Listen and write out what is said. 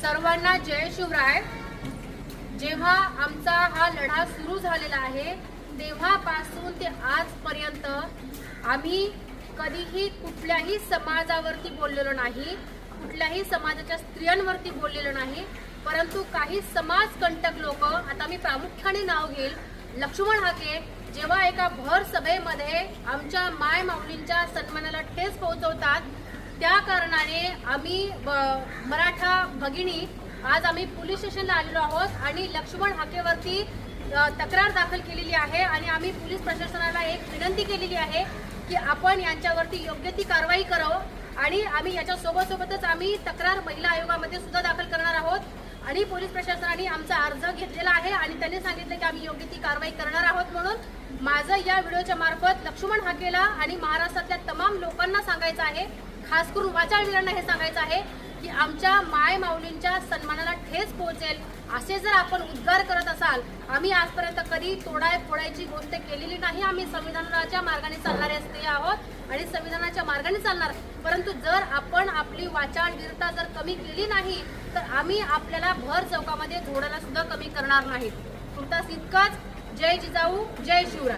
सर्वांना जय शिवराय। जेव्हा आमचा हा लढा सुरू झालेला आहे तेव्हापासून ते आजपर्यंत आम्ही कधीही कुठल्याही समाजावरती बोललेलो नाही, कुठल्याही समाजाच्या स्त्रियांवरती बोललेलो नाही। परंतु काही समाजकंटक लोक, आता मी प्रामुख्याने नाव घेईल, लक्ष्मण हाके, जेव्हा एका भर सभेमध्ये आमच्या माय माऊलींच्या सन्मानाला ठेच पोहोचवतात, त्या कारणाने आम्ही मराठा भगिनी आज आम्ही पोलीस स्टेशनला आलेलो आहोत आणि लक्ष्मण हाकेवरती तक्रार दाखल केलेली आहे आणि आम्ही पोलीस प्रशासनाला एक विनंती केलेली आहे की आपण यांच्यावरती योग्य ती कारवाई करावं आणि आम्ही याच्या सोबतच आम्ही तक्रार महिला आयोगामध्ये सुद्धा दाखल करणार आहोत आणि पोलीस प्रशासनाने आमचा अर्ज घेतलेला आहे आणि त्यांनी सांगितलं की आम्ही योग्य ती कारवाई करणार आहोत। म्हणून माझं या व्हिडिओच्या मार्फत लक्ष्मण हाकेला आणि महाराष्ट्रातल्या तमाम लोकांना सांगायचं आहे, खास करून वाचाळवीरांना हे सांगायचं आहे की आमच्या माय माऊलींच्या सन्मानाला ठेच पोहोचेल असे जर आपण उद्गार करत असाल, आम्ही आजपर्यंत कधी तोडाय फोडायची गोष्ट केलेली नाही। आम्ही संविधानाच्या मार्गाने चालणारे असते आहोत आणि संविधानाच्या मार्गाने चालणार। परंतु जर आपण आपली वाचाळवीरता जर कमी केली नाही तर आम्ही आपल्याला भर चौकामध्ये झोडायला सुद्धा कमी करणार नाहीत। तुर्तास इतकंच। जय जिजाऊ, जय शिवराय।